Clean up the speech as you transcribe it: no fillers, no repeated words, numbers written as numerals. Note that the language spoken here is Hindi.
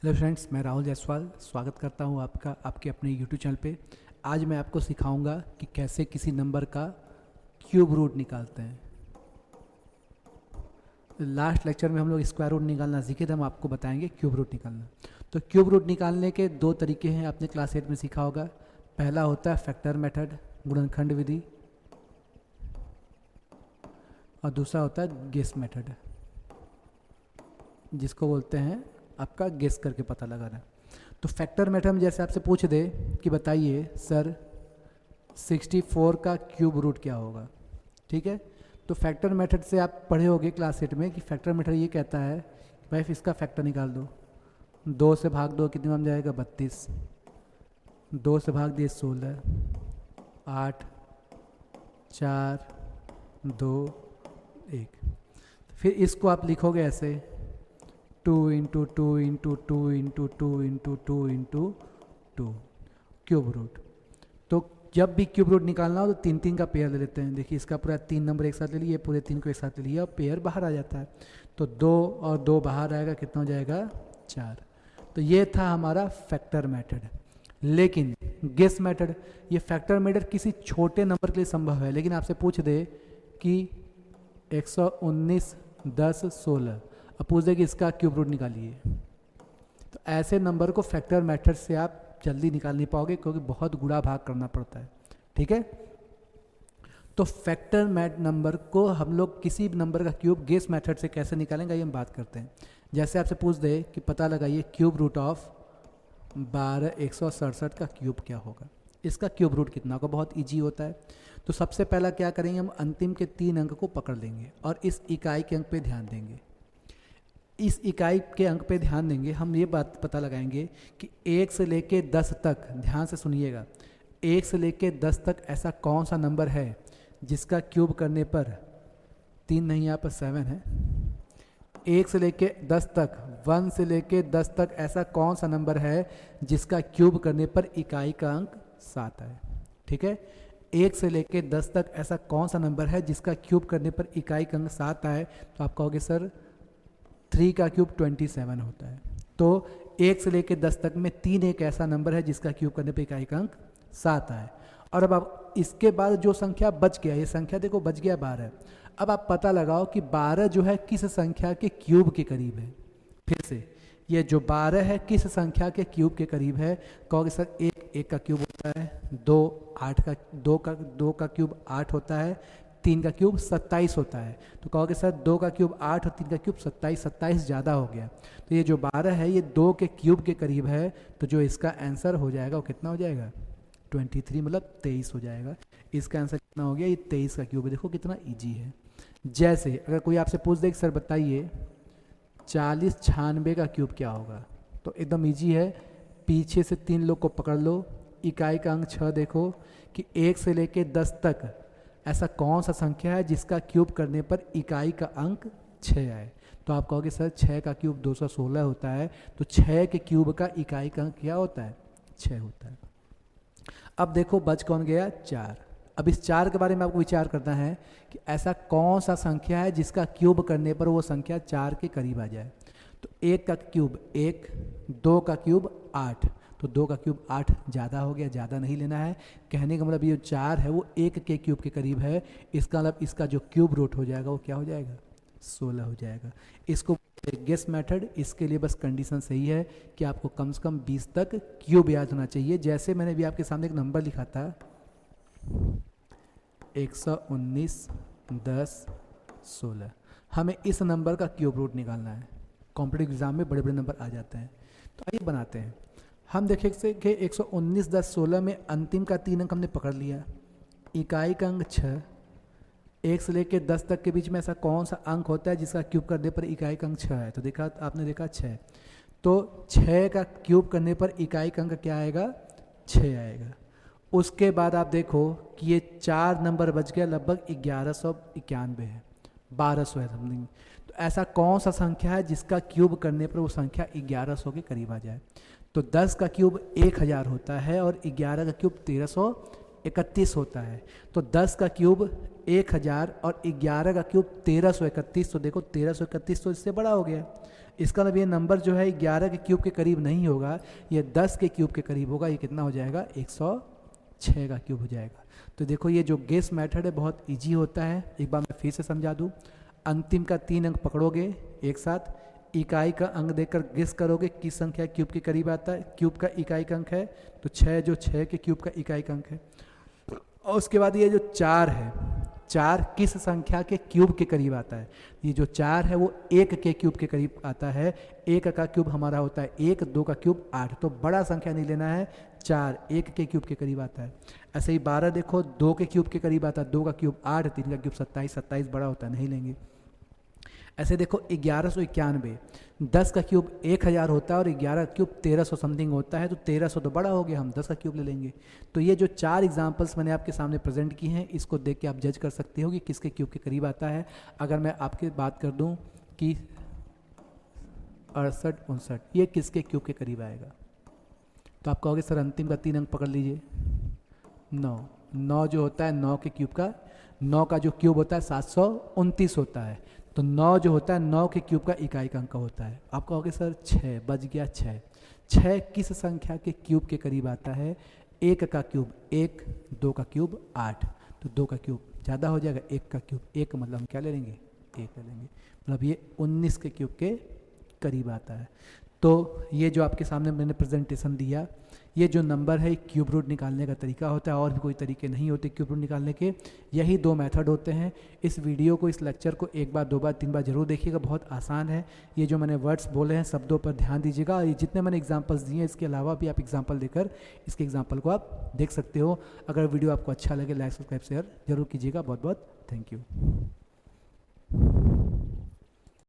हेलो फ्रेंड्स, मैं राहुल जायसवाल स्वागत करता हूं आपका आपके अपने यूट्यूब चैनल पे। आज मैं आपको सिखाऊंगा कि कैसे किसी नंबर का क्यूब रूट निकालते हैं। लास्ट लेक्चर में हम लोग स्क्वायर रूट निकालना सीखे थे, हम आपको बताएंगे क्यूब रूट निकालना। तो क्यूब रूट निकालने के दो तरीके हैं, आपने क्लास 8 में सीखा होगा। पहला होता है फैक्टर मेथड, गुणनखंड विधि, और दूसरा होता है गेस मेथड, जिसको बोलते हैं आपका गेस करके पता लगाना। तो फैक्टर मेथड में जैसे आपसे पूछ दे कि बताइए सर 64 का क्यूब रूट क्या होगा, ठीक है। तो फैक्टर मेथड से आप पढ़े होंगे क्लास 8 में कि फैक्टर मेथड ये कहता है कि भाई इसका फैक्टर निकाल दो। 2 से भाग दो, कितने बन जाएगा 32। 2 से भाग दिए 16, 8, 4, 2, 1। फिर इसको आप लिखोगे ऐसे 2 into 2 into 2 into 2 into 2 into 2 cube root. तो जब भी क्यूब रूट निकालना हो तो 3 का पेयर ले लेते हैं। देखिए इसका पूरा 3 नंबर एक साथ ले लिए, पूरे 3 को एक साथ ले लिया और पेयर बाहर आ जाता है। तो 2 और 2 बाहर आएगा, कितना हो जाएगा 4। तो ये था हमारा फैक्टर मेथड। लेकिन गेस मेथड, ये फैक्टर मेथड किसी छोटे नंबर के लिए संभव है, लेकिन आपसे पूछ दे कि 119, 10, 16, अब पूछ दे कि इसका क्यूब रूट निकालिए, तो ऐसे नंबर को फैक्टर मेथड से आप जल्दी निकाल नहीं पाओगे, क्योंकि बहुत गुणा भाग करना पड़ता है, ठीक है। तो फैक्टर मेथड नंबर को हम लोग किसी भी नंबर का क्यूब गेस मेथड से कैसे निकालेंगे ये हम बात करते हैं। जैसे आपसे पूछ दे कि पता लगाइए क्यूब रूट ऑफ 12,167 का क्यूब क्या होगा, इसका क्यूब रूट कितना होगा। बहुत इजी होता है। तो सबसे पहला क्या करेंगे, हम अंतिम के 3 अंक को पकड़ लेंगे और इस इकाई के अंक पे ध्यान देंगे। इस इकाई के अंक पे ध्यान देंगे, हम ये बात पता लगाएंगे कि 1 से लेके 10 तक, ध्यान से सुनिएगा, 1 से लेके 10 तक ऐसा कौन सा नंबर है जिसका क्यूब करने पर 3 नहीं, यहाँ पर 7 है। 1 से लेके 10 तक, 1 से लेके 10 तक ऐसा कौन सा नंबर है जिसका क्यूब करने पर इकाई का अंक 7 है, ठीक है। 1 से लेके 10 तक ऐसा कौन सा नंबर है जिसका क्यूब करने पर इकाई का अंक 7 आए, तो आप कहोगे सर 3 का क्यूब 27 होता है। तो 1 से लेकर 10 तक में 3 एक ऐसा नंबर है जिसका क्यूब करने पे इकाई का अंक 7 आए। और अब आप इसके बाद जो संख्या बच गया, ये संख्या देखो बच गया 12। अब आप पता लगाओ कि 12 जो है किस संख्या के क्यूब के करीब है। फिर से ये जो 12 है किस संख्या के क्यूब के करीब है, कहोगे सर 1 का क्यूब होता है, 2 का क्यूब 8 होता है, 3 का क्यूब 27 होता है। तो कहोगे सर 2 का क्यूब 8 और 3 का क्यूब 27, 27 ज़्यादा हो गया। तो ये जो 12 है ये 2 के क्यूब के करीब है, तो जो इसका आंसर हो जाएगा वो कितना हो जाएगा 23, मतलब 23 हो जाएगा। इसका आंसर कितना हो गया, ये 23 का क्यूब है। देखो कितना ईजी है। जैसे अगर कोई आपसे पूछ दे कि सर बताइए 40 96 का क्यूब क्या होगा, तो एकदम ईजी है। पीछे से 3 लोग को पकड़ लो, इकाई का अंक 6 देखो कि 1 से लेके 10 तक ऐसा कौन सा संख्या है जिसका क्यूब करने पर इकाई का अंक 6 आए। तो आप कहोगे सर 6 का क्यूब 216 होता है, तो 6 के क्यूब का इकाई का अंक क्या होता है 6 होता है। अब देखो बच कौन गया 4। अब इस 4 के बारे में आपको विचार करना है कि ऐसा कौन सा संख्या है जिसका क्यूब करने पर वो संख्या 4 के करीब आ जाए। तो 1 का क्यूब 1, 2 का क्यूब 8, तो 2 का क्यूब 8 ज़्यादा हो गया, ज़्यादा नहीं लेना है। कहने का मतलब ये 4 है वो 1 के क्यूब के करीब है, इसका मतलब इसका जो क्यूब रूट हो जाएगा वो क्या हो जाएगा 16 हो जाएगा। इसको गेस मेथड, इसके लिए बस कंडीशन सही है कि आपको कम से कम 20 तक क्यूब याद होना चाहिए। जैसे मैंने भी आपके सामने एक नंबर लिखा था 119, 10, 16, हमें इस नंबर का क्यूब रूट निकालना है। कॉम्पिटिटिव एग्जाम में बड़े बड़े नंबर आ जाते हैं, तो आइए बनाते हैं। हम देखें कि 119, 10, 16 में अंतिम का 3 अंक हमने पकड़ लिया, इकाई का अंक 6, 1 से लेकर 10 तक के बीच में ऐसा कौन सा अंक होता है जिसका क्यूब करने पर इकाई का अंक 6 है, तो देखा आपने देखा 6, तो 6 का क्यूब करने पर इकाई का अंक क्या आएगा 6 आएगा। उसके बाद आप देखो कि ये 4 नंबर बच गया, लगभग 1191 है, 1200 है समथिंग। तो ऐसा कौन सा संख्या है जिसका क्यूब करने पर वो संख्या 1100 के करीब आ जाए। तो 10 का क्यूब 1000 होता है और 11 का क्यूब 31 होता है। तो 10 का क्यूब 1000 और 11 का क्यूब 1331। तो देखो 1331 तो इससे बड़ा हो गया। इसका मतलब ये नंबर जो है 11 के क्यूब के करीब नहीं होगा, ये 10 के क्यूब के करीब होगा। ये कितना हो जाएगा? 106 का क्यूब हो जाएगा। तो देखो ये जो गेस मेथड है बहुत इजी होता है। एक बार मैं फिर से समझा दूँ। अंतिम का 3 अंक पकड़ोगे एक साथ, इकाई का अंक देकर गेस करोगे किस संख्या क्यूब के करीब आता है। क्यूब का इकाई का अंक है तो 6, जो 6 के क्यूब का इकाई का अंक है। और उसके बाद ये जो 4 है, 4 किस संख्या के क्यूब के करीब आता है? ये जो 4 है वो 1 के क्यूब के करीब आता है। 1 का क्यूब हमारा होता है 1, 2 का क्यूब 8। तो बड़ा संख्या नहीं लेना है, 4 1 के क्यूब के करीब आता है। ऐसे ही 12 देखो 2 के क्यूब के करीब आता है, 2 का क्यूब 8, 3 का क्यूब 27, 27 बड़ा होता है, नहीं लेंगे। ऐसे देखो 1191, 10 का क्यूब 1000 होता है और 11 का क्यूब 1300 समथिंग होता है। तो 1300 तो बड़ा हो गया, हम 10 का क्यूब ले लेंगे। तो ये जो 4 एग्जांपल्स मैंने आपके सामने प्रेजेंट की हैं, इसको देख के आप जज कर सकते हो कि किसके क्यूब के करीब आता है। अगर मैं आपकी बात कर दूं कि 68, 59 ये किसके क्यूब के करीब आएगा, तो आप कहोगे सर अंतिम का 3 अंक पकड़ लीजिए। 9, 9 जो होता है 9 के क्यूब का, 9 का जो क्यूब होता है 729 होता है। तो 9 जो होता है 9 के क्यूब का इकाई का अंक होता है। आप कहोगे सर 6 बच गया। 6 किस संख्या के क्यूब के करीब आता है? 1 का क्यूब 1, 2 का क्यूब 8। तो 2 का क्यूब ज़्यादा हो जाएगा, 1 का क्यूब 1 मतलब हम क्या ले लेंगे? 1 ले लेंगे। मतलब ये 19 के क्यूब के करीब आता है। तो ये जो आपके सामने मैंने प्रेजेंटेशन दिया, ये जो नंबर है क्यूब रूट निकालने का तरीका होता है। और भी कोई तरीके नहीं होते क्यूब रूट निकालने के, यही 2 मेथड होते हैं। इस वीडियो को, इस लेक्चर को 1 बार 2 बार 3 बार जरूर देखिएगा, बहुत आसान है। ये जो मैंने वर्ड्स बोले हैं शब्दों पर ध्यान दीजिएगा। ये जितने मैंने एग्जांपल्स दिए हैं इसके अलावा भी आप एग्जांपल देकर इसके एग्जांपल को आप देख सकते हो। अगर वीडियो आपको अच्छा लगे लाइक सब्सक्राइब शेयर जरूर कीजिएगा। बहुत बहुत थैंक यू।